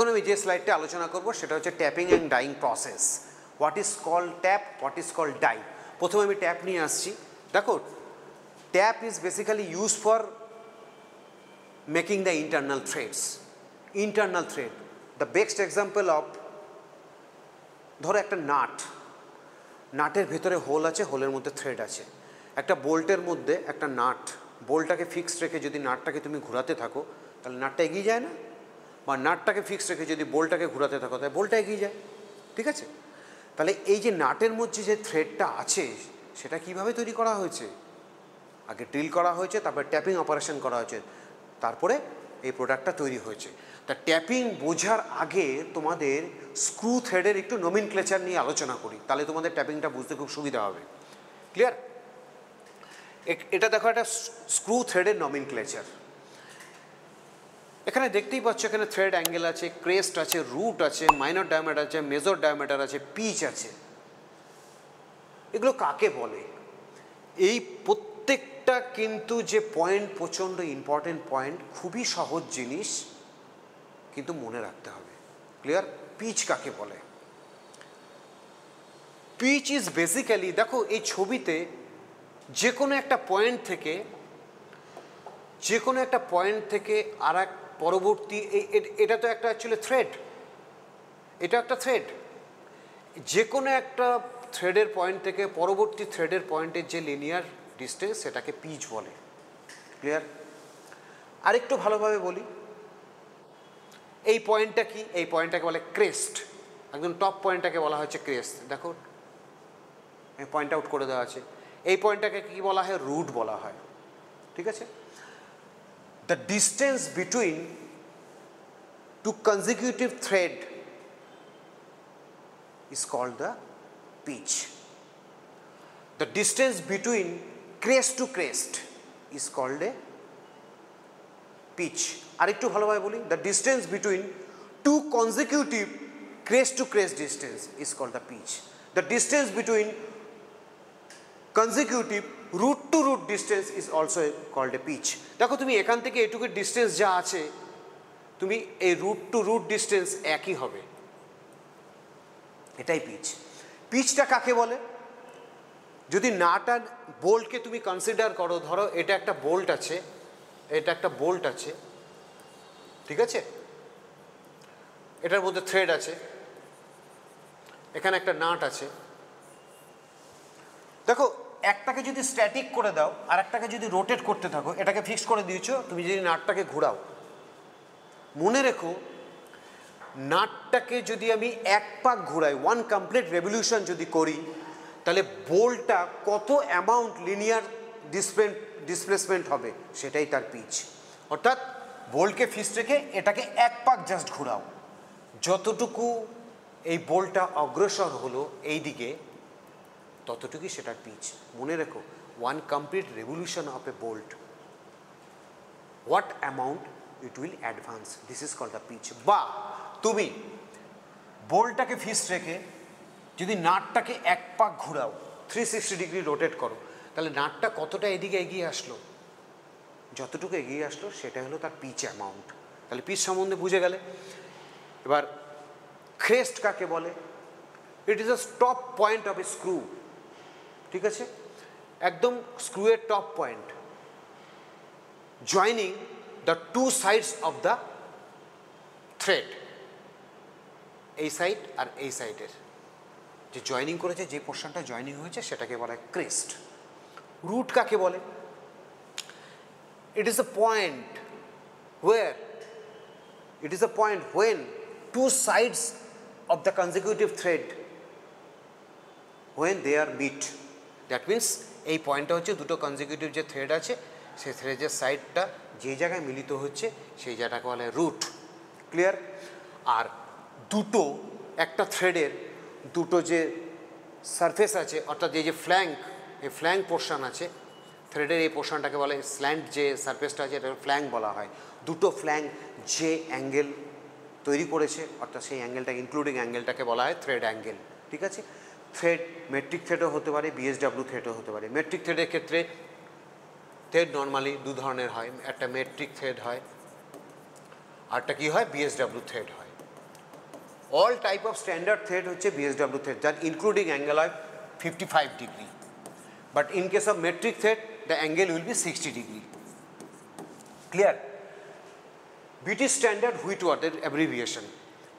এখন আমি যে স্লাইডটা আলোচনা করব সেটা হচ্ছে tapping and dieing process. What is called tap, what is called die. প্রথমে আমি ট্যাপ নিয়ে আসছি। দেখো, tap is basically use for making the internal threads. Internal thread, the best example of, ধরো একটা নাট, নাটের ভেতরে হোল আছে, হোলের মধ্যে থ্রেড আছে। একটা বোল্টের মধ্যে একটা নাট, বোল্টটাকে ফিক্সড রেখে যদি নাটটাকে তুমি ঘোরাতে থাকো তাহলে নাটটা এগিয়ে যায় না? বা নাটটাকে ফিক্সড রেখে যদি বোল্টটাকে ঘোরাতে থাকো তাহলে বোল্টটা এগিয়ে যায়, ঠিক আছে? তাহলে এই যে নাটের মধ্যে যে থ্রেডটা আছে সেটা কিভাবে তৈরি করা হয়েছে? আগে ড্রিল করা হয়েছে, তারপরে ট্যাপিং অপারেশন করা হয়েছে, তারপরে এই প্রোডাক্টটা তৈরি হয়েছে। তা ট্যাপিং বোঝার আগে তোমাদের স্ক্রু থ্রেডের একটু নমিনক্লেচার নিয়ে আলোচনা করি, তাহলে তোমাদের ট্যাপিংটা বুঝতে খুব সুবিধা হবে। ক্লিয়ার? এটা দেখো, একটা স্ক্রু থ্রেডের নমিনক্লেচার। এখানে দেখতেই পাচ্ছ, এখানে থ্রেড অ্যাঙ্গেল আছে, ক্রেস্ট আছে, রুট আছে, মাইনর ডায়ামিটার আছে, মেজর ডায়ামিটার আছে, পিচ আছে। এগুলো কাকে বলে? এই প্রত্যেকটা কিন্তু যে পয়েন্ট প্রচণ্ড ইম্পর্টেন্ট পয়েন্ট, খুবই সহজ জিনিস কিন্তু মনে রাখতে হবে। ক্লিয়ার? পিচ কাকে বলে? পিচ ইজ বেসিক্যালি, দেখো এই ছবিতে যে কোনো একটা পয়েন্ট থেকে আর এক পরবর্তী, এটা তো একটা অ্যাকচুয়ালি থ্রেড, এটা একটা থ্রেড। যে কোনো একটা থ্রেডের পয়েন্ট থেকে পরবর্তী থ্রেডের পয়েন্টের যে লিনিয়ার ডিস্টেন্স সেটাকে পিচ বলে। ক্লিয়ার? আরেকটু ভালোভাবে বলি, এই পয়েন্টটা কি? এই পয়েন্টটাকে বলে ক্রেস্ট। একদম টপ পয়েন্টটাকে বলা হচ্ছে ক্রেস্ট। দেখো পয়েন্ট আউট করে দেওয়া আছে। এই পয়েন্টটাকে কি বলা হয়? রুট বলা হয়, ঠিক আছে? The distance between two consecutive thread is called the pitch. The distance between crest to crest is called a pitch. আরেকটু ভালোভাবে বলি, the distance between two consecutive crest to crest distance is called the pitch. The distance between consecutive root to root distance is also called a pitch. দেখো, তুমি এখান থেকে এটুকু distance যা আছে, তুমি এই রুট টু রুট ডিস্টেন্স একই হবে, এটাই পিচ। পিচটা কাকে বলে? যদি নাট আর বোল্টকে তুমি কনসিডার করো, ধরো এটা একটা বোল্ট আছে, এটা একটা বোল্ট আছে, ঠিক আছে? এটার মধ্যে থ্রেড আছে, এখানে একটা নাট আছে। দেখো, একটাকে যদি স্ট্যাটিক করে দাও আর একটাকে যদি রোটেট করতে থাকো, এটাকে ফিক্স করে দিয়েছো, তুমি যদি নাটটাকে ঘোরাও, মনে রেখো নাটটাকে যদি আমি এক পাক ঘোরাই, ওয়ান কমপ্লিট রেভলিউশন যদি করি, তাহলে বোল্টটা কত অ্যামাউন্ট লিনিয়ার ডিসপ্লেসমেন্ট হবে সেটাই তার পিচ। অর্থাৎ বোল্টকে ফিক্সড রেখে এটাকে এক পাক জাস্ট ঘোরাও, যতটুকু এই বোল্টটা অগ্রসর হলো এই দিকে, ততটুকুই সেটার পিচ। মনে রেখো, one complete revolution of a bolt, what amount it will advance, this is called the pitch. বা তুমি বোল্টটাকে ফিক্সড রেখে যদি নাটটাকে এক পাক ঘোরাও, 360 ডিগ্রি রোটেট করো, তাহলে নাটটা কতটা এদিকে এগিয়ে আসলো, যতটুকু এগিয়ে আসলো সেটা হলো তার পিচ অ্যামাউন্ট। তাহলে পিচ সম্বন্ধে বুঝে গেলে। এবার ক্রেস্ট কাকে বলে? It is a top point of a screw, ঠিক আছে? একদম স্ক্রুয়ের top point, joining the two sides of the thread, এই সাইড আর এই সাইডের যে জয়নিং করেছে, যে পোর্শনটা জয়নিং হয়েছে সেটাকে বলা হয় ক্রেস্ট। রুট কাকে বলে? it is a point when two sides of the consecutive thread, when they are meet, that means এই পয়েন্টটা হচ্ছে দুটো কনজিকিউটিভ যে থ্রেড আছে সেই থ্রেডের সাইডটা যে জায়গায় মিলিত হচ্ছে সেই জায়গাটাকে বলে রুট। ক্লিয়ার? আর দুটো, একটা থ্রেডের দুটো যে সারফেস আছে, অর্থাৎ এই যে ফ্ল্যাঙ্ক, এই ফ্ল্যাঙ্ক পোর্শন আছে থ্রেডের, এই পোর্শনটাকে বলে স্ল্যান্ট, যে সারফেসটা আছে এটাকে ফ্ল্যাঙ্ক বলা হয়। দুটো ফ্ল্যাঙ্ক যে অ্যাঙ্গেল তৈরি করেছে, অর্থাৎ সেই অ্যাঙ্গেলটা ইনক্লুডিং অ্যাঙ্গেলটাকে বলা হয় থ্রেড অ্যাঙ্গেল, ঠিক আছে? থ্রেড মেট্রিক থ্রেডও হতে পারে, বিএসডাব্লিউ থ্রেডও হতে পারে। মেট্রিক থ্রেডের ক্ষেত্রে থ্রেড নর্মালি দু ধরনের হয়, একটা মেট্রিক থ্রেড হয়, আরটা কি হয়? বিএসডাব্লিউ থ্রেড হয়। All type of standard thread হচ্ছে বিএসডব্লিউ থ্রেড, যার ইনক্লুডিং অ্যাঙ্গেল হয় 55 degree, but in case of metric thread the angle will be 60 degree. Clear? British standard হুইটওয়ার্থের অ্যাব্রিভিয়েশন,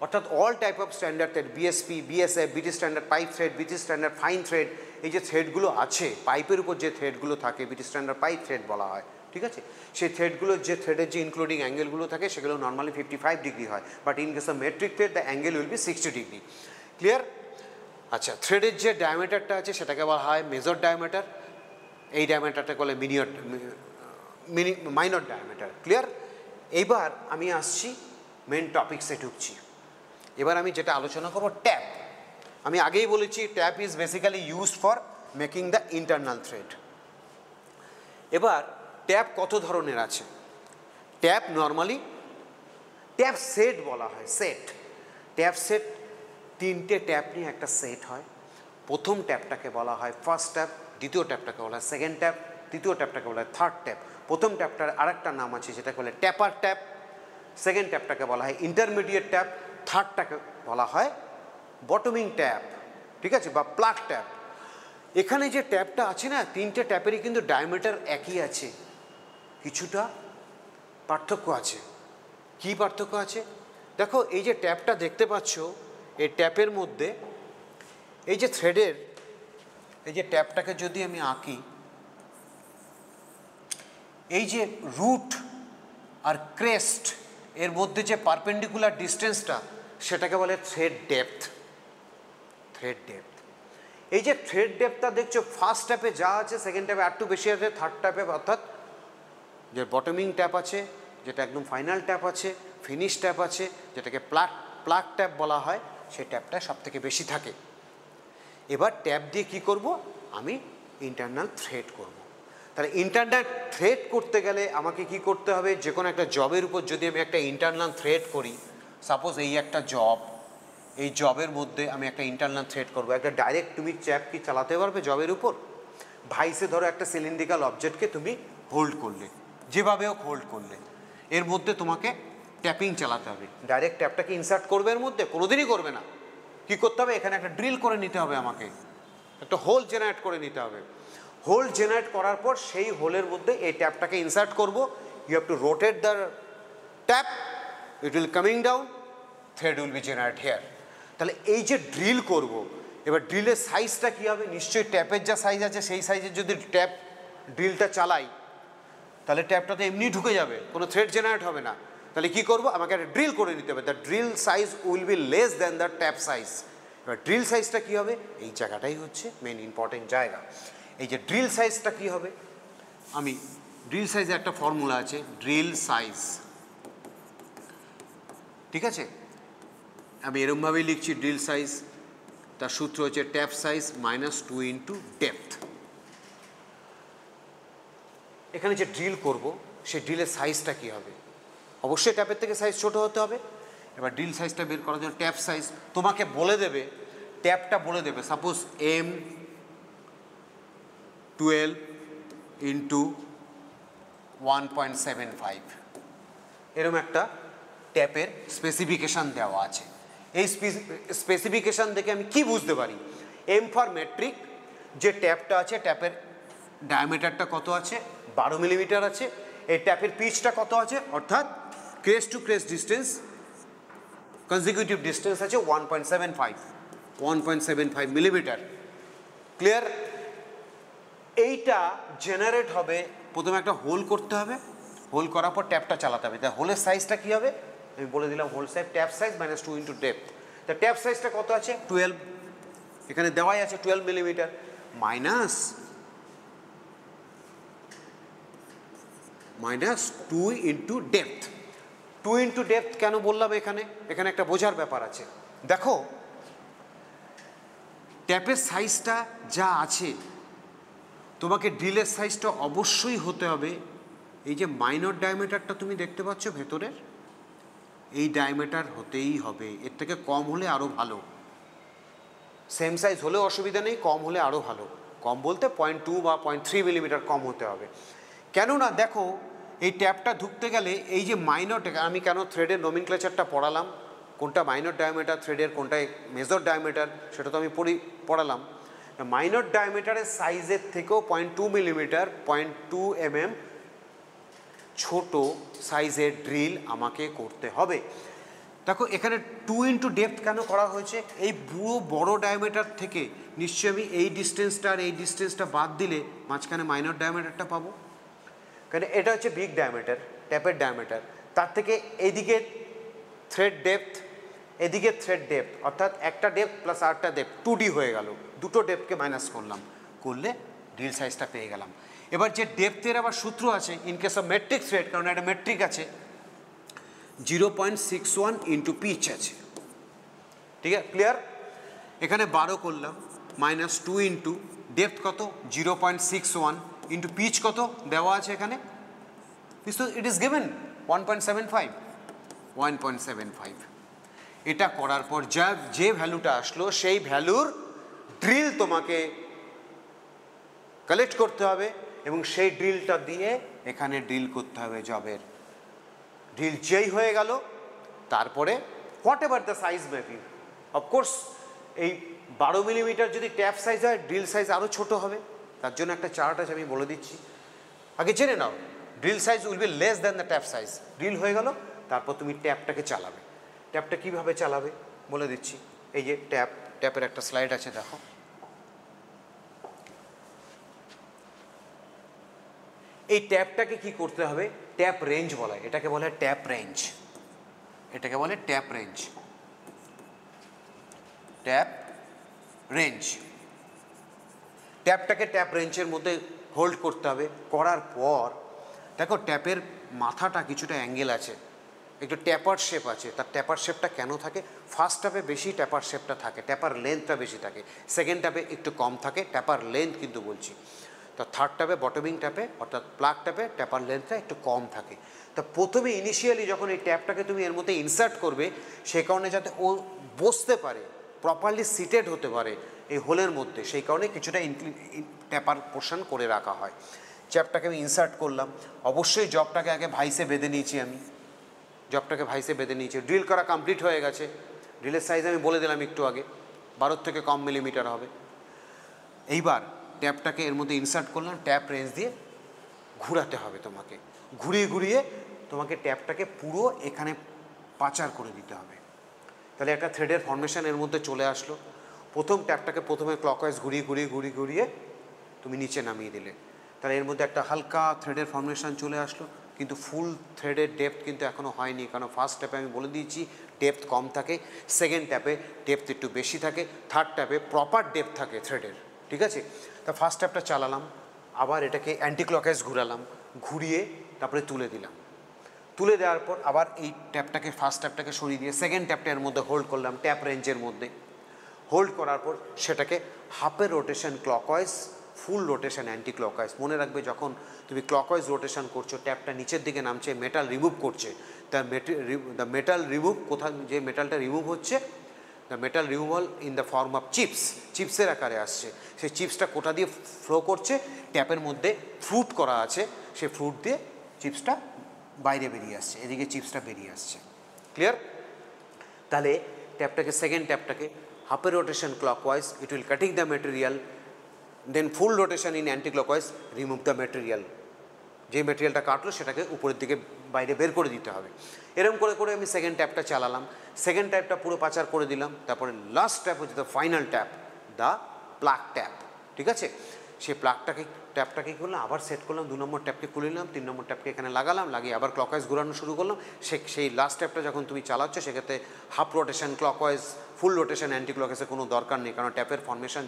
অর্থাৎ all type of standard thread, BSP, BSF, British standard pipe thread, British standard fine thread, এই যে থ্রেডগুলো আছে পাইপের উপর যে থ্রেডগুলো থাকে British standard pipe thread বলা হয়, ঠিক আছে? সেই থ্রেডগুলো যে থ্রেডের যে ইনক্লুডিং অ্যাঙ্গেলগুলো থাকে সেগুলো নর্মালি 55 ডিগ্রি হয়, but in case of metric thread the angle will be 60 degree. Clear? আচ্ছা, থ্রেডের যে ডায়ামিটারটা আছে সেটাকে বলা হয় মেজর ডায়ামিটার, এই ডায়ামিটারটাকে বলে মাইনর ডায়ামিটার। ক্লিয়ার? এইবার আমি আসছি মেন টপিক্সে ঢুকছি। এবার আমি যেটা আলোচনা করব ট্যাপ। আমি আগেই বলেছি tap is basically used for making the internal thread. এবার ট্যাপ কত ধরনের আছে? ট্যাপ নর্মালি ট্যাপ সেট বলা হয়, সেট। ট্যাপ সেট, তিনটে ট্যাপ নিয়ে একটা সেট হয়। প্রথম ট্যাপটাকে বলা হয় ফার্স্ট ট্যাপ, দ্বিতীয় ট্যাপটাকে বলা হয় সেকেন্ড ট্যাপ, তৃতীয় ট্যাপটাকে বলা হয় থার্ড ট্যাপ। প্রথম ট্যাপটার আরেকটা নাম আছে যেটাকে বলে ট্যাপার ট্যাপ, সেকেন্ড ট্যাপটাকে বলা হয় ইন্টারমিডিয়েট ট্যাপ, থার্ডটাকে বলা হয় বটমিং ট্যাপ, ঠিক আছে, বা প্লাগ ট্যাপ। এখানে যে ট্যাপটা আছে না, তিনটে ট্যাপেরই কিন্তু ডায়ামিটার একই আছে, কিছুটা পার্থক্য আছে। কি পার্থক্য আছে? দেখো, এই যে ট্যাপটা দেখতে পাচ্ছ, এই ট্যাপের মধ্যে এই যে থ্রেডের এই যে ট্যাপটাকে যদি আমি আঁকি, এই যে রুট আর ক্রেস্ট এর মধ্যে যে পারপেন্ডিকুলার ডিস্টেন্সটা সেটাকে বলে থ্রেড ডেপথ। থ্রেড ডেপথ, এই যে থ্রেড ডেপথটা দেখছো ফার্স্ট ট্যাপে যা আছে সেকেন্ড ট্যাপে আর একটু বেশি আছে, থার্ড ট্যাপে অর্থাৎ যে বটমিং ট্যাপ আছে, যেটা একদম ফাইনাল ট্যাপ আছে, ফিনিশ ট্যাপ আছে, যেটাকে প্লাগ ট্যাপ বলা হয়, সেই ট্যাপটা সব থেকে বেশি থাকে। এবার ট্যাপ দিয়ে কি করব? আমি ইন্টারনাল থ্রেড করব। তাহলে ইন্টারনাল থ্রেড করতে গেলে আমাকে কি করতে হবে? যে কোনো একটা জবের উপর যদি আমি একটা ইন্টারনাল থ্রেড করি, সাপোজ এই একটা জব, এই জবের মধ্যে আমি একটা ইন্টারনাল থ্রেড করব। একটা ডাইরেক্ট তুমি ট্যাপ কি চালাতে পারবে জবের উপর? ভাইসে ধরো একটা সিলিন্ড্রিক্যাল অবজেক্টকে তুমি হোল্ড করলে, যেভাবে হোক হোল্ড করলে, এর মধ্যে তোমাকে ট্যাপিং চালাতে হবে। ডাইরেক্ট ট্যাপটাকে ইনসার্ট করবে এর মধ্যে? কোনোদিনই করবে না। কি করতে হবে? এখানে একটা ড্রিল করে নিতে হবে, আমাকে একটা হোল জেনারেট করে নিতে হবে। হোল জেনারেট করার পর সেই হোলের মধ্যে এই ট্যাপটাকে ইনসার্ট করব। You have to rotate the tap, it will coming down, thread will be generate here. তাহলে এই যে ড্রিল করব, এবার ড্রিলের সাইজটা কী হবে? নিশ্চয়ই ট্যাপের যা সাইজ আছে সেই সাইজের যদি ট্যাপ ড্রিলটা চালাই তাহলে ট্যাপটাতে এমনি ঢুকে যাবে, কোনো থ্রেড জেনারেট হবে না। তাহলে কী করবো? আমাকে একটা ড্রিল করে নিতে হবে। The drill size will be less than the tap size. এবার ড্রিল সাইজটা কী হবে? এই জায়গাটাই হচ্ছে মেন ইম্পর্টেন্ট জায়গা। এই যে ড্রিল সাইজটা কী হবে, আমি ড্রিল সাইজের একটা ফর্মুলা আছে, ড্রিল সাইজ, ঠিক আছে? আমি এরকমভাবেই লিখছি ড্রিল সাইজ, তার সূত্র হচ্ছে ট্যাপ সাইজ -2 ইন্টু ডেপথ। এখানে যে ড্রিল করব সেই ড্রিলের সাইজটা কী হবে? অবশ্যই ট্যাপের থেকে সাইজ ছোট হতে হবে। এবার ড্রিল সাইজটা বের করার জন্য ট্যাপ সাইজ তোমাকে বলে দেবে, ট্যাপটা বলে দেবে সাপোজ M12 ইন্টু 1.75, এরকম একটা ট্যাপের স্পেসিফিকেশান দেওয়া আছে। এই স্পেসিফিকেশান দেখে আমি কি বুঝতে পারি? এম ফর মেট্রিক, যে ট্যাপটা আছে ট্যাপের ডায়ামিটারটা কত আছে? 12 মিলিমিটার আছে। এই ট্যাপের পিচটা কত আছে? অর্থাৎ crest to crest distance, consecutive distance আছে 1.75 মিলিমিটার। ক্লিয়ার? এইটা জেনারেট হবে, প্রথমে একটা হোল করতে হবে, হোল করার পর ট্যাপটা চালাতে হবে। তাই হোলের সাইজটা কী হবে? আমি বলে দিলাম hole size, tap size -2 into depth. তা ট্যাপ সাইজটা কত আছে? 12, এখানে দেওয়াই আছে 12 millimetre, -2 into depth. 2 into depth কেন বললাম? এখানে একটা বোঝার ব্যাপার আছে। দেখো, ট্যাপের সাইজটা যা আছে, তোমাকে ড্রিলের সাইজটা অবশ্যই হতে হবে। এই যে মাইনর ডায়ামিটারটা তুমি দেখতে পাচ্ছ ভেতরের, এই ডায়ামিটার হতেই হবে, এর থেকে কম হলে আরও ভালো। সেম সাইজ হলেও অসুবিধা নেই, কম হলে আরও ভালো। কম বলতে 0.2 বা 0.3 মিলিমিটার কম হতে হবে। কেননা দেখো, এই ট্যাপটা ঢুকতে গেলে এই যে মাইনরটা, আমি কেন থ্রেডের নমিনক্লেচারটা পড়ালাম, কোনটা মাইনর ডায়ামিটার থ্রেডের, কোনটা মেজর ডায়ামিটার, সেটা তো আমি পড়ালাম। মাইনর ডায়ামিটারের সাইজের থেকেও 0.2 মিলিমিটার 0.2 mm ছোট সাইজের ড্রিল আমাকে করতে হবে। দেখো এখানে 2 ইন্টু ডেপথ কেন করা হয়েছে? এই পুরো বড় ডায়ামিটার থেকে নিশ্চয়ই আমি এই ডিস্টেন্সটা আর এই ডিস্টেন্সটা বাদ দিলে মাঝখানে মাইনর ডায়ামিটারটা পাবো, কারণ এটা হচ্ছে বিগ ডায়ামিটার, ট্যাপের ডায়ামিটার। তার থেকে এইদিকে থ্রেড ডেপথ, এদিকে থ্রেড ডেপথ, অর্থাৎ একটা ডেপথ প্লাস আরেকটা ডেপথ 2D হয়ে গেল, দুটো ডেপথকে মাইনাস করলাম, করলে ড্রিল সাইজটা পেয়ে গেলাম। এবার যে ডেপথের আবার সূত্র আছে in case of metric thread, কারণ একটা মেট্রিক আছে, 0.61 ইন্টু পিচ আছে, ঠিক আছে, ক্লিয়ার? এখানে 12 করলাম, -2 ইন্টু ডেপথ কত 0.61 ইন্টু পিচ কত দেওয়া আছে এখানে, ইট ইজ গিভেন 1.75। এটা করার পর যে ভ্যালুটা আসলো সেই ভ্যালুর ড্রিল তোমাকে কালেক্ট করতে হবে এবং সেই ড্রিলটা দিয়ে এখানে ড্রিল করতে হবে জবের। ড্রিল যেই হয়ে গেল তারপরে what ever the size may be, of course এই 12 মিলিমিটার যদি ট্যাপ সাইজ হয় ড্রিল সাইজ আরও ছোট হবে, তার জন্য একটা চার্ট আছে আমি বলে দিচ্ছি, আগে জেনে নাও। Drill size will be less than the tap size. Drill হয়ে গেল, তারপর তুমি ট্যাপটাকে চালাবে। ট্যাপটা কীভাবে চালাবে বলে দিচ্ছি। এই যে ট্যাপের একটা স্লাইড আছে, দেখো। এই ট্যাপটাকে কি করতে হবে? ট্যাপ রেঞ্জ বলা হয়, এটাকে বলে ট্যাপ রেঞ্জ, এটাকে বলে ট্যাপ রেঞ্জ, ট্যাপ রেঞ্জ। ট্যাপটাকে ট্যাপ রেঞ্জের মধ্যে হোল্ড করতে হবে। করার পর দেখো ট্যাপের মাথাটা কিছুটা অ্যাঙ্গেল আছে, একটু ট্যাপার শেপ আছে। তার ট্যাপার শেপটা কেন থাকে? ফার্স্ট ট্যাপে বেশি ট্যাপার শেপটা থাকে, ট্যাপার লেন্থটা বেশি থাকে। সেকেন্ড ট্যাপে একটু কম থাকে, ট্যাপার লেন্থ কিন্তু বলছি। তো থার্ড ট্যাপে, বটমিং ট্যাপে অর্থাৎ প্লাগ ট্যাপে ট্যাপার লেন্থটা একটু কম থাকে। তা প্রথমে ইনিশিয়ালি যখন এই ট্যাপটাকে তুমি এর মধ্যে ইনসার্ট করবে, সে কারণে যাতে ও বসতে পারে, প্রপারলি সিটেড হতে পারে এই হোলের মধ্যে, সেই কারণে কিছুটা ট্যাপার পোর্শন করে রাখা হয়। ট্যাপটাকে আমি ইনসার্ট করলাম, অবশ্যই জবটাকে আগে ভাইসে বেঁধে নিয়েছি আমি, জবটাকে ভাইসে বেঁধে নিয়েছি। ড্রিল করা কমপ্লিট হয়ে গেছে। ড্রিলের সাইজ আমি বলে দিলাম একটু আগে, 12 থেকে কম মিলিমিটার হবে। এইবার ট্যাপটাকে এর মধ্যে ইনসার্ট করলাম, ট্যাপ রেঞ্জ দিয়ে ঘুরাতে হবে তোমাকে, ঘুরিয়ে ঘুরিয়ে তোমাকে ট্যাপটাকে পুরো এখানে পাচার করে দিতে হবে। তাহলে একটা থ্রেডের ফর্মেশন এর মধ্যে চলে আসলো। প্রথম ট্যাপটাকে প্রথমে ক্লকওয়াইজ ঘুরিয়ে ঘুরিয়ে ঘুরিয়ে ঘুরিয়ে তুমি নিচে নামিয়ে দিলে, তাহলে এর মধ্যে একটা হালকা থ্রেডের ফর্মেশন চলে আসলো, কিন্তু ফুল থ্রেডের ডেপথ কিন্তু এখনও হয়নি, কারণ ফার্স্ট ট্যাপে আমি বলে দিয়েছি ডেপথ কম থাকে, সেকেন্ড ট্যাপে ডেপথ একটু বেশি থাকে, থার্ড ট্যাপে প্রপার ডেপথ থাকে থ্রেডের, ঠিক আছে? তা ফার্স্ট ট্যাপটা চালালাম, আবার এটাকে অ্যান্টি ক্লকওয়াইজ ঘুরালাম, ঘুরিয়ে তারপরে তুলে দিলাম। তুলে দেওয়ার পর আবার এই ট্যাপটাকে, ফার্স্ট ট্যাপটাকে সরিয়ে দিয়ে সেকেন্ড ট্যাপটা এর মধ্যে হোল্ড করলাম, ট্যাপ রেঞ্জের মধ্যে হোল্ড করার পর সেটাকে হাফের rotation clockwise, full rotation anticlockwise. মনে রাখবে যখন তুমি ক্লকওয়াইজ রোটেশন করছো, ট্যাপটা নিচের দিকে নামছে, মেটাল রিমুভ করছে, দ্য মেটাল রিমুভ, কোথাও যে মেটালটা রিমুভ হচ্ছে, the metal removal in the form of chips, চিপসের আকারে আসছে। সেই চিপসটা কোথা দিয়ে ফ্লো করছে? ট্যাপের মধ্যে ফ্রুট করা আছে, সেই ফ্রুট দিয়ে চিপসটা বাইরে বেরিয়ে আসছে, এদিকে চিপসটা বেরিয়ে আসছে। ক্লিয়ার? তাহলে ট্যাপটাকে, সেকেন্ড ট্যাপটাকে হাফের rotation clockwise, it will cutting the material, then full rotation in anticlockwise, remove the material. যে মেটেরিয়ালটা কাটলো সেটাকে উপরের দিকে বাইরে বের করে দিতে হবে। এরকম করে করে আমি সেকেন্ড ট্যাপটা চালালাম, সেকেন্ড ট্যাপটা পুরো পাচার করে দিলাম। তারপরে লাস্ট ট্যাপ হচ্ছে the final tap, the plug tap, ঠিক আছে? সেই ট্যাপটাকে করলাম, আবার সেট করলাম, 2 নম্বর ট্যাপকে খুলে নিলাম, 3 নম্বর ট্যাপকে এখানে লাগালাম, লাগিয়ে আবার ক্লকওয়াইজ ঘোরানো শুরু করলাম। সেই লাস্ট ট্যাপটা যখন তুমি চালাচ্ছ সেক্ষেত্রে half rotation clockwise, full rotation anti ক্লকওয়াইজের কোনো দরকার নেই, কারণ ট্যাপের ফর্মেশন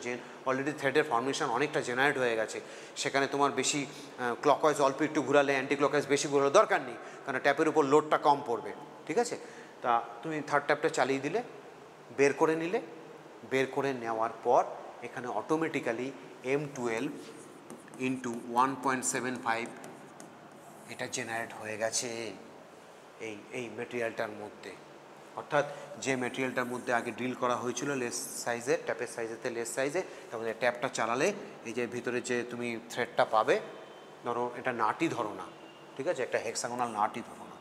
অলরেডি থ্রেডের ফর্মেশন অনেকটা জেনারেট হয়ে গেছে। সেখানে তোমার বেশি ক্লকওয়াইজ অল্প একটু ঘুরালে, অ্যান্টি ক্লকওয়াইজ বেশি ঘুরালে দরকার নেই, কারণ ট্যাপের উপর লোডটা কম পড়বে, ঠিক আছে? তা তুমি থার্ড ট্যাপটা চালিয়ে দিলে, বের করে নিলে, বের করে নেওয়ার পর এখানে অটোমেটিক্যালি M12 ইন্টু 1.75 এটা জেনারেট হয়ে গেছে এই মেটেরিয়ালটার মধ্যে। অর্থাৎ যে মেটেরিয়ালটার মধ্যে আগে ড্রিল করা হয়েছিল লেস সাইজের, ট্যাপের সাইজেতে লেস সাইজে, তারপরে ট্যাপটা চালালে এই যে ভিতরে যে তুমি থ্রেডটা পাবে, ধরো এটা নাটই ধরো না, ঠিক আছে, একটা হেক্সাগোনাল নাটই ধরো না,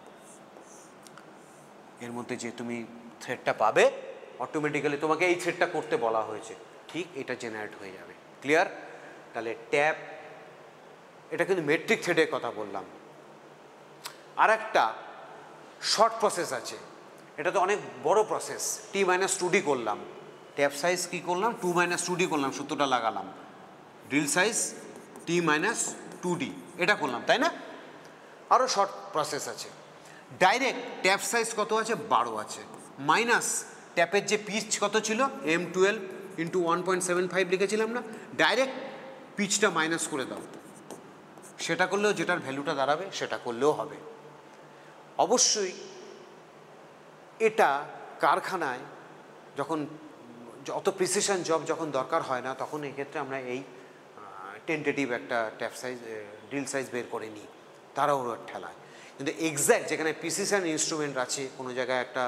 এর মধ্যে যে তুমি থ্রেডটা পাবে, অটোমেটিক্যালি তোমাকে এই থ্রেডটা করতে বলা হয়েছে, ঠিক এটা জেনারেট হয়ে যাবে। ক্লিয়ার? তাহলে ট্যাপ, এটা কিন্তু মেট্রিক থ্রেডের কথা বললাম। আর একটা শর্ট প্রসেস আছে, এটা তো অনেক বড় প্রসেস, T-2D করলাম, ট্যাপ সাইজ কী করলাম, 2-2D করলাম, সূত্রটা লাগালাম, ড্রিল সাইজ T-2D, এটা করলাম, তাই না? আরও শর্ট প্রসেস আছে। ডাইরেক্ট ট্যাপ সাইজ কত আছে, 12 আছে, মাইনাস ট্যাপের যে পিচ কত ছিল, M12 × 1.75 লিখেছিলাম না, ডাইরেক্ট পিচটা মাইনাস করে দাও, সেটা করলেও যেটার ভ্যালুটা দাঁড়াবে সেটা করলেও হবে। অবশ্যই এটা কারখানায় যখন অত প্রিসিশন জব যখন দরকার হয় না, তখন এক্ষেত্রে আমরা এই টেন্টেটিভ একটা ট্যাপ সাইজ, ড্রিল সাইজ বের করে নিই তাড়াহুড়োর ঠেলায়। কিন্তু এক্স্যাক্ট যেখানে প্রিসিশন ইনস্ট্রুমেন্ট আছে, কোনো জায়গায় একটা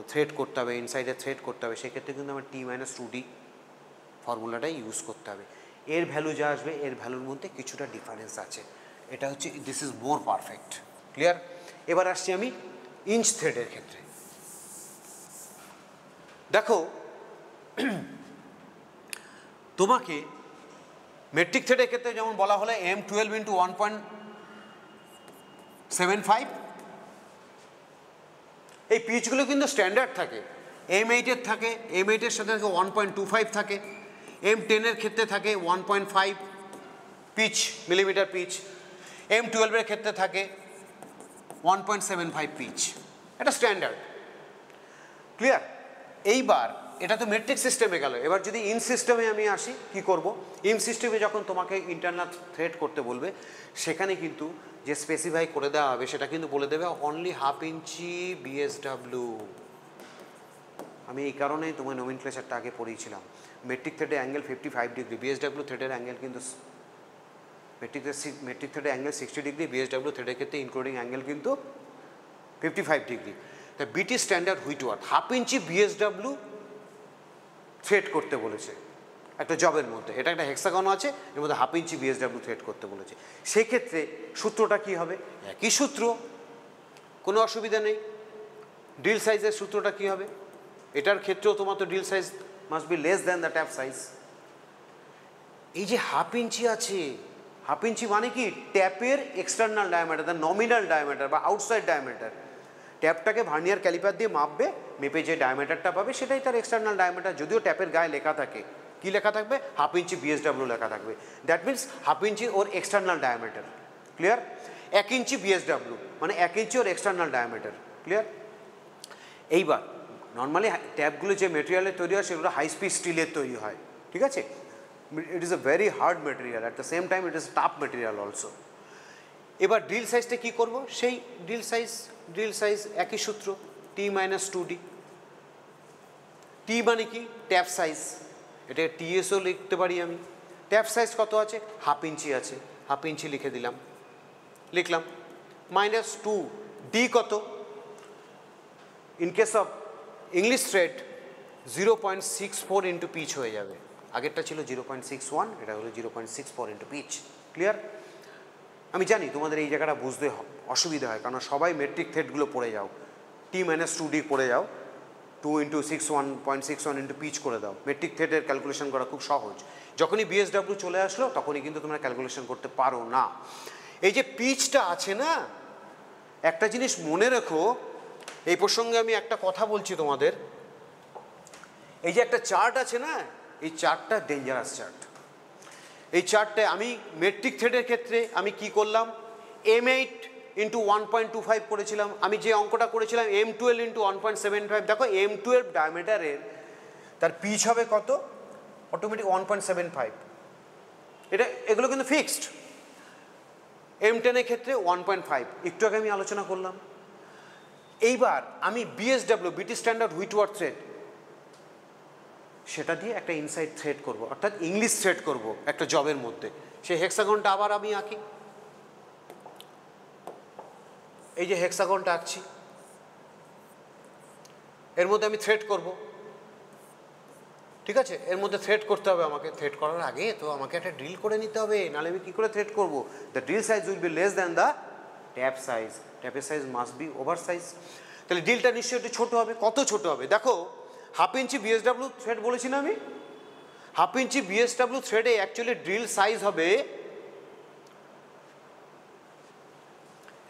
থ্রেড করতে হবে, ইনসাইডে থ্রেড করতে হবে, সেক্ষেত্রে কিন্তু আমার T-2D ফর্মুলাটাই ইউজ করতে হবে। এর ভ্যালু যা আসবে এর ভ্যালুর মধ্যে কিছুটা ডিফারেন্স আছে, এটা হচ্ছে this is more perfect. Clear? এবার আসছি আমি ইঞ্চ থ্রেডের ক্ষেত্রে। দেখো তোমাকে মেট্রিক থ্রেডের ক্ষেত্রে যেমন বলা হলো M12 × 1.75, এই পিচগুলো কিন্তু স্ট্যান্ডার্ড থাকে, M8-এর থাকে, M8-এর সাথে 1.25 থাকে, M10-এর ক্ষেত্রে থাকে 1.5 পিচ, মিলিমিটার পিচ, M12-এর ক্ষেত্রে থাকে 1.75 পিচ, এটা স্ট্যান্ডার্ড। ক্লিয়ার? এইবার এটা তো মেট্রিক সিস্টেমে গেল, এবার যদি ইন সিস্টেমে আমি আসি, কি করব? ইন সিস্টেমে যখন তোমাকে ইন্টারনাল থ্রেড করতে বলবে, সেখানে কিন্তু যে স্পেসিফাই করে দেওয়া হবে সেটা কিন্তু বলে দেবে অনলি 1/2 ইঞ্চি BSW। আমি এই কারণেই তোমার নোমেনক্লেচারটা আগে পড়িয়েছিলাম। মেট্রিক থ্রেডের অ্যাঙ্গেল 55 ডিগ্রি, BSW থ্রেডের অ্যাঙ্গেল কিন্তু মেট্রিক থ্রেডের অ্যাঙ্গেল 60 ডিগ্রি, BSW থ্রেডের ক্ষেত্রে ইনক্লুডিং অ্যাঙ্গেল কিন্তু 55 ডিগ্রি। তাই বিটি স্ট্যান্ডার্ড হুইটওয়ার্থ 1/2 ইঞ্চি BSW থ্রেড করতে বলেছে একটা জবের মধ্যে, এটা একটা হেক্সাগন আছে, এর মধ্যে 1/2 ইঞ্চি BSW থ্রেড করতে বলেছে। সেক্ষেত্রে সূত্রটা কি হবে? একই সূত্র, কোনো অসুবিধা নেই। ড্রিল সাইজের সূত্রটা কি হবে? এটার ক্ষেত্রেও তোমার তো drill size must be less than the tap size. এই যে 1/2 ইঞ্চি আছে, 1/2 ইঞ্চি মানে কি? ট্যাপের external diameter, the nominal diameter বা আউটসাইড ডায়ামিটার। ট্যাপটাকে ভার্নিয়ার ক্যালিপার দিয়ে মাপবে, মেপে যে ডায়ামিটারটা পাবে সেটাই তার এক্সটার্নাল ডায়ামিটার। যদিও ট্যাপের গায়ে লেখা থাকে, কি লেখা থাকবে? 1/2 ইঞ্চি BSW লেখা থাকবে। That means 1/2 inch or external diameter. Clear? 1 inch BSW মানে 1 ইঞ্চি ওর এক্সটার্নাল ডায়ামিটার। ক্লিয়ার? এইবার নর্মালি ট্যাপগুলো যে মেটেরিয়ালের তৈরি হয় সেগুলো হাই স্পিড স্টিলের তৈরি হয়, ঠিক আছে? It is a very hard material, at the same time it is tough material also. এবার ড্রিল সাইজটা কী করবো? সেই ড্রিল সাইজ একই সূত্র, T-2D। টি মানে কি? ট্যাপ সাইজ, এটা TSও লিখতে পারি আমি। ট্যাপ সাইজ কত আছে? 1/2 ইঞ্চি আছে, 1/2 ইঞ্চি লিখে দিলাম, লিখলাম। -2 D কত? In case of English thread 0.64 into pitch হয়ে যাবে, আগেরটা ছিল 0.61, এটা হলো 0.64 ইন্টু পিচ। ক্লিয়ার? আমি জানি তোমাদের এই জায়গাটা বুঝতে অসুবিধা হয়, কারণ সবাই মেট্রিক থ্রেডগুলো পড়ে যাও, T-2D পড়ে যাও, 2 × 1.61 ইন্টু পিচ করে দাও। মেট্রিক থ্রেডের ক্যালকুলেশন করা খুব সহজ। যখনই BSW চলে আসলো তখনই কিন্তু তোমরা ক্যালকুলেশন করতে পারো না। এই যে পিচটা আছে না, একটা জিনিস মনে রেখো, এই প্রসঙ্গে আমি একটা কথা বলছি তোমাদের। এই যে একটা চার্ট আছে না, এই চার্টটা ডেঞ্জারাস চার্ট। এই চার্টটায় আমি মেট্রিক থ্রেডের ক্ষেত্রে আমি কি করলাম? M8 × 1.25 করেছিলাম। আমি যে অঙ্কটা করেছিলাম M12 × 1.75। দেখো M12 ডায়ামিটারের তার পিচ হবে কত? অটোমেটিক 1.75। এগুলো কিন্তু ফিক্সড। M10 এর ক্ষেত্রে 1.5, একটু আগে আমি আলোচনা করলাম। এইবার আমি BSW, বিটি স্ট্যান্ডার্ড হুইটওয়ার্থ থ্রেড, সেটা দিয়ে একটা ইনসাইড থ্রেড করব, অর্থাৎ ইংলিশ থ্রেড করব একটা জবের মধ্যে। সেই হেক্সাগনটা আবার আমি আঁকি, এই যে হেক্সাগনটা আঁকছি, এর মধ্যে আমি থ্রেড করব। ঠিক আছে? এর মধ্যে থ্রেড করতে হবে আমাকে। থ্রেড করার আগে তো আমাকে একটা ড্রিল করে নিতে হবে, নাহলে আমি কী করে থ্রেড করব? The drill size will be less than the tap size. ট্যাপের size must be over size. তাহলে ড্রিলটা নিশ্চয়ই একটু ছোটো হবে। কত ছোট হবে দেখো, 1/2 ইঞ্চি বিএসডাব্লিউ থ্রেড বলেছি না আমি? 1/2 ইঞ্চি বিএসডাব্লিউ থ্রেডে অ্যাকচুয়ালি ড্রিল সাইজ হবে,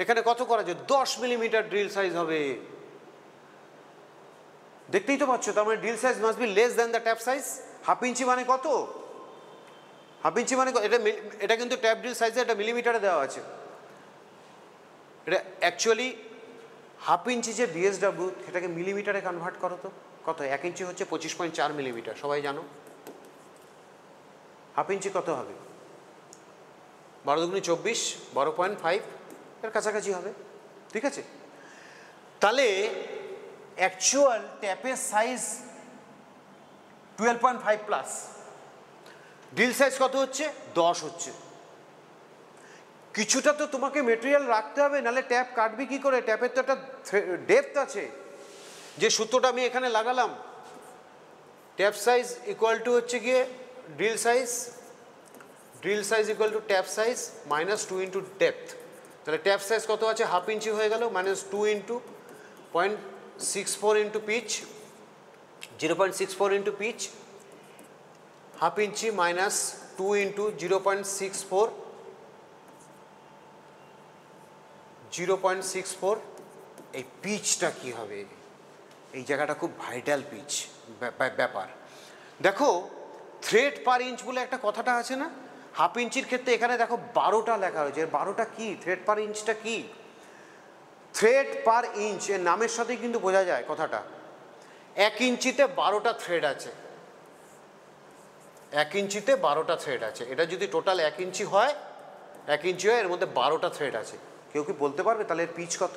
এখানে কত করা যায়, 10 মিলিমিটার ড্রিল সাইজ হবে। দেখতেই তো পাচ্ছ, তার মানে drill size must be less than the tap size. 1/2 inch মানে কত, 1/2 ইঞ্চি মানে এটা কিন্তু ট্যাপ ড্রিল সাইজে এটা মিলিমিটারে দেওয়া আছে। এটা অ্যাকচুয়ালি 1/2 ইঞ্চি যে বিএসডাব্লিউ সেটাকে মিলিমিটারে কনভার্ট করো তো, কত, 1 ইঞ্চি হচ্ছে 25.4 মিলিমিটার, সবাই জানো। 1/2 ইঞ্চি কত হবে, 12 দুগুণে 24, 12.5 এর কাছাকাছি হবে, ঠিক আছে। তাহলে অ্যাকচুয়াল ট্যাপের সাইজ 12.5 প্লাস, ড্রিল সাইজ কত হচ্ছে, 10 হচ্ছে। কিছুটা তো তোমাকে মেটেরিয়াল রাখতে হবে, নাহলে ট্যাপ কাটবি কি করে, ট্যাপের তো একটা ডেপথ আছে। যে সূত্রটা আমি এখানে লাগালাম, ট্যাপ সাইজ ইকুয়াল টু হচ্ছে গিয়ে drill size equal to tap size minus 2 into depth. তাহলে ট্যাপ সাইজ কত আছে, 1/2 ইঞ্চি হয়ে গেল, minus 2 into 0.64 into pitch, 0.64 into pitch, 1/2 ইঞ্চি মাইনাস 2 ইন্টু 0.64। এই পিচটা কি হবে, এই জায়গাটা খুব ভাইটাল পিচ ব্যাপার। দেখো থ্রেড পার ইঞ্চ বলে একটা কথাটা আছে না, 1/2 ইঞ্চির ক্ষেত্রে এখানে দেখো 12টা লেখা হয়েছে। 12টা কি, থ্রেড পার ইঞ্চটা কি, থ্রেড পার ইঞ্চ এর নামের সাথে কিন্তু বোঝা যায় কথাটা। 1 ইঞ্চিতে 12টা থ্রেড আছে, 1 ইঞ্চিতে 12টা থ্রেড আছে। এটা যদি টোটাল 1 ইঞ্চি হয়, 1 ইঞ্চি হয়, এর মধ্যে 12টা থ্রেড আছে। কেউ কি বলতে পারবে তাহলে এর পিচ কত?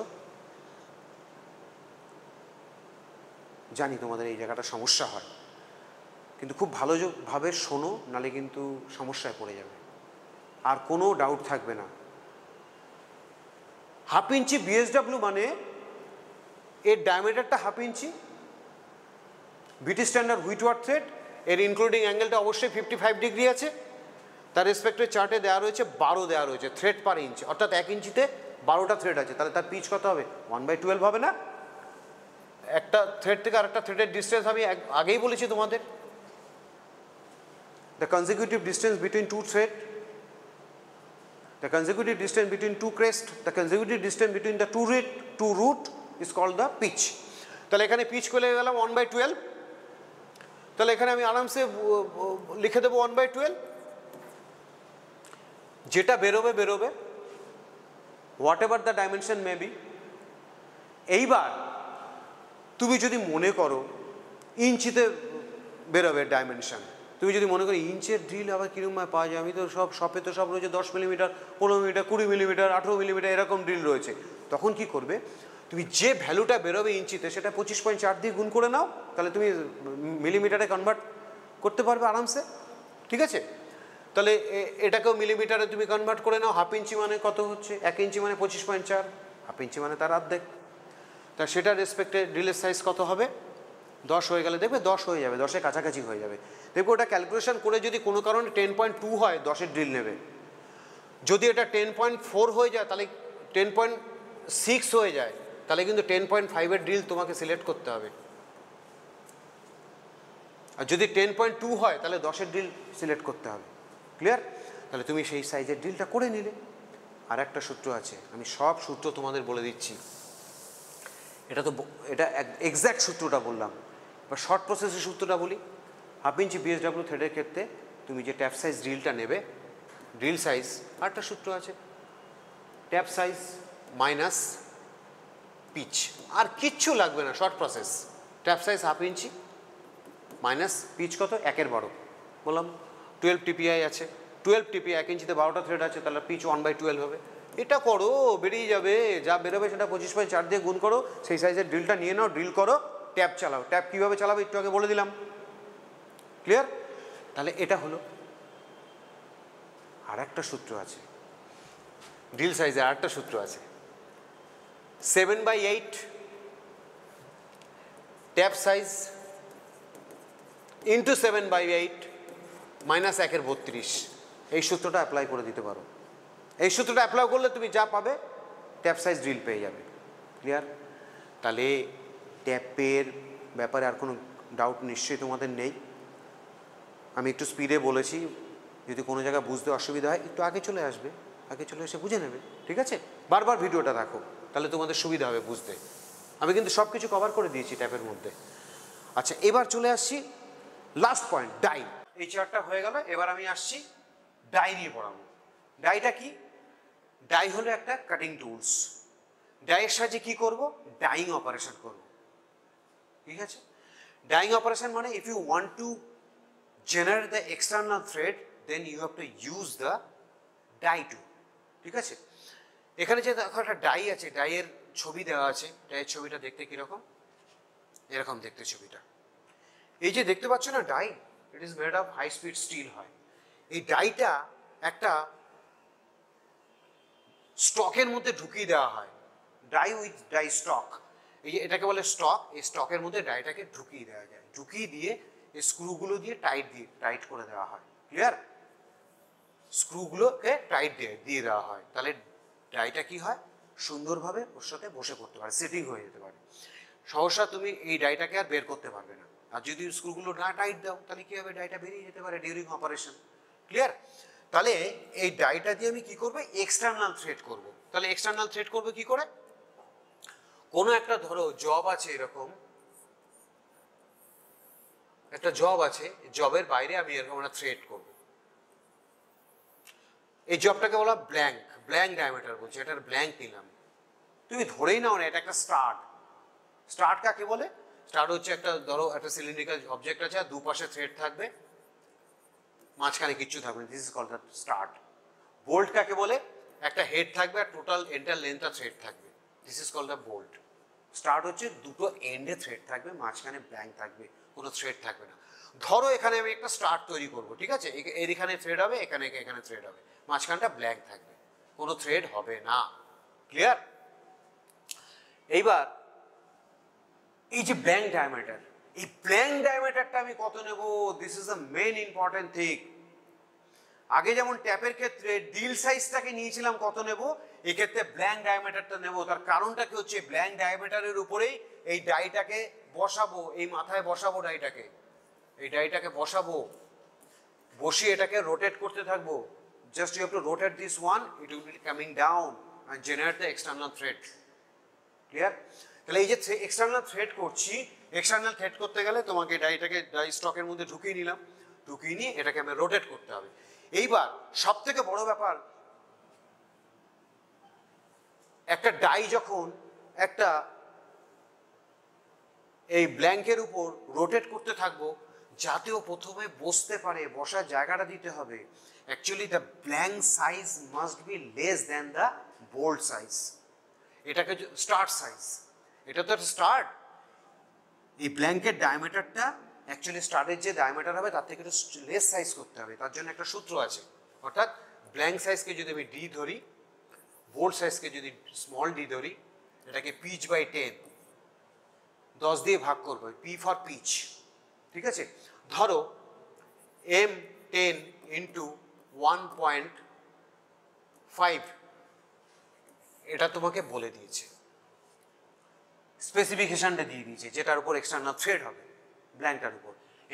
জানি তোমাদের এই জায়গাটা সমস্যা হয়, কিন্তু খুব ভালোভাবে শোনো, নালে কিন্তু সমস্যায় পড়ে যাবে, আর কোনো ডাউট থাকবে না। 1/2 ইঞ্চি বিএসডাব্লিউ মানে এর ডায়ামিটারটা 1/2 ইঞ্চি, বিটি স্ট্যান্ডার্ড হুইটওয়ার্থ থ্রেড, এর ইনক্লুডিং অ্যাঙ্গেলটা অবশ্যই 55 ডিগ্রি আছে। তার রেসপেক্টিভ চার্টে দেওয়া রয়েছে 12 দেওয়া রয়েছে থ্রেড পার ইঞ্চ, অর্থাৎ 1 ইঞ্চিতে 12টা থ্রেড আছে। তাহলে তার পিচ কত হবে, 1/12 হবে না? একটা থ্রেড থেকে আরেকটা থ্রেডের ডিস্টেন্স আমি আগেই বলেছি তোমাদের, the consecutive distance between two thread, the consecutive distance between two crest, the consecutive distance between the two root is called the pitch. তাহলে এখানে পিচ করে গেলাম 1/12। তাহলে এখানে আমি আরামসে লিখে দেবো 1/12, যেটা বেরোবে what ever the dimension may be. এইবার তুমি যদি মনে করো ইঞ্চিতে বেরোবে ডাইমেনশন, তুমি যদি মনে করো ইঞ্চের ড্রিল আবার কীরকম পাওয়া যায়, আমি তো সব শপে তো সব রয়েছে 10 মিলিমিটার, 15 মিলিমিটার, 20 মিলিমিটার, 18 মিলিমিটার এরকম ড্রিল রয়েছে। তখন কি করবে, তুমি যে ভ্যালুটা বেরোবে ইঞ্চিতে সেটা 25.4 দিয়ে গুণ করে নাও, তাহলে তুমি মিলিমিটারে কনভার্ট করতে পারবে আরামসে, ঠিক আছে। তাহলে এটাকেও মিলিমিটারে তুমি কনভার্ট করে নাও। 1/2 ইঞ্চি মানে কত হচ্ছে, 1 ইঞ্চি মানে 25.4, 1/2 ইঞ্চি মানে তার অর্ধেক। তা সেটার রেসপেক্টে ড্রিলের সাইজ কত হবে, 10 হয়ে গেলে দেখবে 10 হয়ে যাবে, 10-এর কাছাকাছি হয়ে যাবে। দেখবে ওটা ক্যালকুলেশন করে যদি কোনো কারণে 10.2 হয় 10-এর ড্রিল নেবে, যদি এটা 10.4 হয়ে যায়, তাহলে 10.6 হয়ে যায়, তাহলে কিন্তু 10.5-এর ড্রিল তোমাকে সিলেক্ট করতে হবে। আর যদি 10.2 হয় তাহলে 10-এর ড্রিল সিলেক্ট করতে হবে। ক্লিয়ার? তাহলে তুমি সেই সাইজের ড্রিলটা করে নিলে। আর একটা সূত্র আছে, আমি সব সূত্র তোমাদের বলে দিচ্ছি, এটা এক্স্যাক্ট সূত্রটা বললাম। এবার শর্ট প্রসেসের সূত্রটা বলি। 1/2 ইঞ্চি বিএসডাব্লিউ থ্রেডের ক্ষেত্রে তুমি যে ট্যাপ সাইজ ড্রিলটা নেবে, ড্রিল সাইজ আরেকটা সূত্র আছে, ট্যাপ সাইজ মাইনাস পিচ, আর কিচ্ছু লাগবে না, শর্ট প্রসেস। ট্যাপ সাইজ 1/2 ইঞ্চি মাইনাস পিচ কত, 1/12 বললাম। 12 টিপিআই আছে, 12 টিপিআই, 1 ইঞ্চিতে 12টা থ্রেড আছে, তাহলে পিচ 1/12 হবে। এটা করো, বেরিয়ে যাবে, যা বেরোবে সেটা 25.4 দিয়ে গুণ করো, সেই সাইজের ড্রিলটা নিয়ে নাও, ড্রিল করো, ট্যাপ চালাও। ট্যাপ কীভাবে চালাবে একটু আগে বলে দিলাম। ক্লিয়ার? তাহলে এটা হলো। আর একটা সূত্র আছে ড্রিল সাইজে, আর একটা সূত্র আছে, 7/8 ট্যাপ সাইজ ইন্টু 7/8 মাইনাস 1/32। এই সূত্রটা অ্যাপ্লাই করে দিতে পারো। এই সূত্রটা অ্যাপ্লাই করলে তুমি যা পাবে ট্যাপ সাইজ ড্রিল পেয়ে যাবে। ক্লিয়ার? তাহলে ট্যাপের ব্যাপারে আর কোনো ডাউট নিশ্চয়ই তোমাদের নেই। আমি একটু স্পিডে বলেছি, যদি কোনো জায়গায় বুঝতে অসুবিধা হয় একটু আগে চলে আসবে, আগে চলে এসে বুঝে নেবে, ঠিক আছে? বারবার ভিডিওটা দেখো, তাহলে তোমাদের সুবিধা হবে বুঝতে। আমি কিন্তু সব কিছু কভার করে দিয়েছি ট্যাপের মধ্যে। আচ্ছা, এবার চলে আসছি লাস্ট পয়েন্ট, ডাই। এই চারটা হয়ে গেল, এবার আমি আসছি ডাই নিয়ে পড়াবো। ডাইটা কি? ডাই হলো একটা কাটিং টুলস। ডাইয়ের সাহায্যে কি করব? ডাইং অপারেশন করব, ঠিক আছে? ডাইং অপারেশন মানে if you want to generate the external thread, then you have to use the die tool, ঠিক আছে? এখানে যে দেখো একটা ডাই আছে, ডাইয়ের ছবি দেওয়া আছে। ডাইয়ের ছবিটা দেখতে কিরকম? এরকম দেখতে ছবিটা। এই যে দেখতে পাচ্ছ না die, it is made of high speed steel হয়। এই ডাইটা একটা স্টকের মধ্যে ঢুকিয়ে দেওয়া হয়, ডাই উইথ ডাই স্টক। এই যে এটাকে বলে স্টক, এই স্টকের মধ্যে ডাইটাকে ঢুকিয়ে দেওয়া যায়। ঢুকিয়ে দিয়ে এই স্ক্রুগুলো দিয়ে টাইট করে দেওয়া হয়। ক্লিয়ার? স্ক্রুগুলোকে টাইট দিয়ে দেওয়া হয়, তাহলে ডাইটা কি হয়? সুন্দরভাবে ওর সাথে বসে পড়তে পারে, সেটিং হয়ে যেতে পারে। সহসা তুমি এই ডাইটাকে আর বের করতে পারবে না। আর যদি স্ক্রুগুলো না টাইট দাও তাহলে কি হবে? ডাইটা বেরিয়ে যেতে পারে ডিউরিং অপারেশন। ক্লিয়ার? তাহলে এই ডাইটা দিয়ে আমি কি করবো? এক্সটার্নাল থ্রেড করব। তাহলে এক্সটার্নাল থ্রেড করবো কি করে? কোনো একটা ধরো জব আছে, এরকম একটা জব আছে, জবের বাইরে আমি এরকম একটা থ্রেড করব। এই জবটাকে বলা ব্ল্যাঙ্ক ডায়ামিটার বলছে, এটার ব্ল্যাঙ্ক নিলাম। তুমি ধরেই নাও না এটা একটা স্টার্ট। স্টার্ট কাকে বলে? স্টার্ট হচ্ছে একটা, ধরো একটা সিলিন্ড্রিক্যাল অবজেক্ট আছে, আর দুপাশে থ্রেড থাকবে, মাঝখানে কিচ্ছু থাকবে, this is called the stud. Bolt কাকে বলে? একটা হেড থাকবে আর টোটাল এন্টার লেন্থটা থ্রেড থাকবে, this is called the bolt. Stud হচ্ছে দুটো এন্ডে থ্রেড থাকবে, মাঝখানে ব্ল্যাঙ্ক থাকবে, কোনো থ্রেড থাকবে না। ধরো এখানে আমি একটা স্টার্ট তৈরি করব, ঠিক আছে? এর এখানে থ্রেড হবে, এখানে থ্রেড হবে, মাঝখানটা ব্ল্যাঙ্ক থাকবে, কোনো থ্রেড হবে না। ক্লিয়ার? এইবার এই যে ব্ল্যাঙ্ক ডায়ামিটার, এই ব্ল্যাঙ্ক ডায়ামিটারটা আমি কত নেব? This is the main important thing. আগে যেমন ট্যাপের ক্ষেত্রে ডিল সাইজটাকে নিয়েছিলাম কত নেব, এক্ষেত্রে ব্ল্যাঙ্ক ডায়ামিটারটা নেব। তার কারণটা কি হচ্ছে? ব্ল্যাঙ্ক ডায়ামিটারের উপরেই এই ডাইটাকে বসাবো, এই মাথায় বসাবো ডাইটাকে, এই ডাইটাকে বসাবো, বসিয়ে এটাকে রোটেট করতে থাকবো। Just you have to rotate this one, it will be coming down and generate the external thread. Clear? তাহলে এই যে এক্সটার্নাল থ্রেড করছি, এক্সটার্নাল থ্রেড করতে গেলে তোমাকে ডাইটাকে ডাই স্টকের মধ্যে ঢুকিয়ে নিলাম, ঢুকিয়ে নিয়ে এটাকে আমি রোটেট করতে হবে। এইবার সব থেকে বড় ব্যাপার, একটা ডাই যখন একটা এই ব্ল্যাঙ্কের উপর রোটেট করতে থাকবো, যাতেও প্রথমে বসতে পারে, বসার জায়গাটা দিতে হবে। Actually the blank size must be less than the bolt size. এটাকে স্টার্ট সাইজ, এটা তো স্টার্ট। এই ব্ল্যাঙ্কের ডায়ামিটারটা অ্যাকচুয়ালি স্টার্টের যে ডায়ামিটার হবে তার থেকে একটু লেস সাইজ করতে হবে। তার জন্য একটা সূত্র আছে, অর্থাৎ ব্ল্যাঙ্ক সাইজকে যদি আমি ডি ধরি, বোল্ট সাইজকে যদি স্মল ডি ধরি, এটাকে পিচ বাই 10 10 দিয়ে ভাগ করবো, পি ফর পিচ, ঠিক আছে? ধরো M10 ইন্টু 1.5, এটা তোমাকে বলে দিয়েছে, স্পেসিফিকেশনটা দিয়ে দিয়েছে, যেটার উপর এক্সটার্নাল থ্রেড হবে ব্ল্যাঙ্কটার উপর।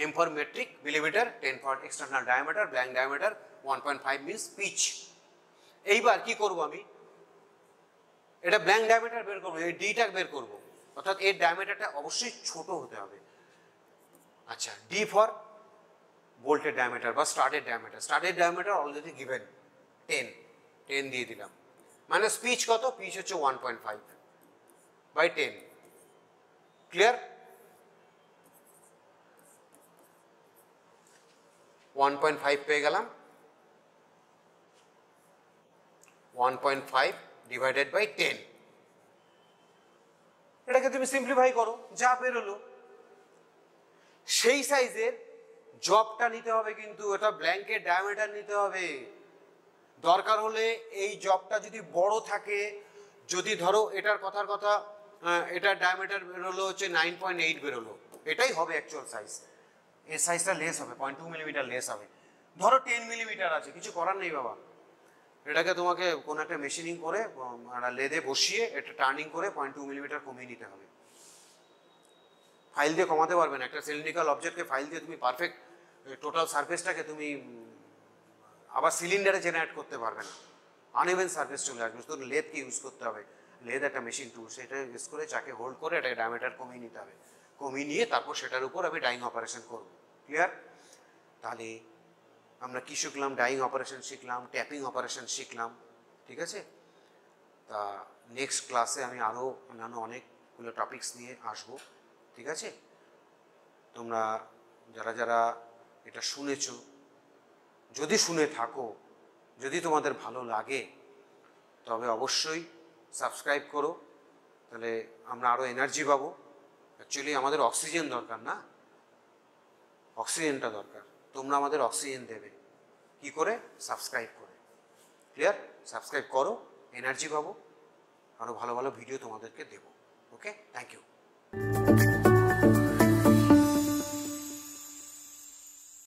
M for metric millimetre, 10 for external diameter, blank diameter 1.5 means pitch. এইবার কি করব? আমি এটা ব্ল্যাঙ্ক ডায়ামিটার বের করবো, এই ডিটা বের করবো, অর্থাৎ এর ডায়ামিটারটা অবশ্যই ছোট হতে হবে। আচ্ছা, ডি ফর বোল্টের ডায়ামিটার বা স্টার্টের ডায়ামিটার। স্টার্টের ডায়ামিটার অলরেডি গিভেন 10 দিয়ে দিলাম, মানে পিচ কত? পিচ হচ্ছে 1.5 বাই 10। ক্লিয়ার? 1.5 পেয়ে গেলাম, 1.5 ডিভাইডেড বাই 10। এটাকে তুমি সিম্পলিফাই করো, যা বেরোলো। সেই সাইজের জবটা নিতে হবে, কিন্তু এটা ব্ল্যাঙ্কের ডায়ামিটার নিতে হবে। দরকার হলে এই জবটা যদি বড় থাকে, যদি ধরো এটার কথার কথা, এটার ডায়ামিটার বেরোলো হচ্ছে 9.8 বেরোলো, এটাই হবে অ্যাকচুয়াল সাইজ। এর সাইজটা লেস হবে, 0.2 মিলিমিটার লেস হবে। ধরো 10 মিলিমিটার আছে, কিছু করার নেই বাবা, এটাকে তোমাকে কোনো একটা মেশিনিং করে লেদে বসিয়ে এটা টার্নিং করে 0.2 মিলিমিটার কমিয়ে নিতে হবে। ফাইল দিয়ে কমাতে পারবে না। একটা সিলিন্ড্রিক্যাল অবজেক্টকে ফাইল দিয়ে তুমি পারফেক্ট টোটাল সারফেসটাকে তুমি আবার সিলিন্ডারে জেনারেট করতে পারবে না, আনইভেন সারফেস চলে আসবে। তো লেদকে ইউজ করতে হবে। লেদ একটা মেশিন টুল, সেটা ইউজ করে চাকে হোল্ড করে এটাকে ডায়ামিটার কমিয়ে নিতে হবে। কমিয়ে নিয়ে তারপর সেটার উপর আমি ডাইং অপারেশন করব। ক্লিয়ার? তাহলে আমরা কী শিখলাম? ডাইং অপারেশন শিখলাম, ট্যাপিং অপারেশন শিখলাম। ঠিক আছে? তা নেক্সট ক্লাসে আমি আরও অন্যান্য অনেকগুলো টপিকস নিয়ে আসব। ঠিক আছে? তোমরা যারা যারা এটা শুনেছো, যদি শুনে থাকো, যদি তোমাদের ভালো লাগে, তবে অবশ্যই সাবস্ক্রাইব করো। তাহলে আমরা আরও এনার্জি পাবো। অ্যাকচুয়ালি আমাদের অক্সিজেন দরকার না, অক্সিজেনটা দরকার। তোমরা আমাদের অক্সিজেন দেবে কি করে? সাবস্ক্রাইব করে। ক্লিয়ার? সাবস্ক্রাইব করো, এনার্জি পাবো, আরও ভালো ভালো ভিডিও তোমাদেরকে দেবো। ওকে, থ্যাংক ইউ।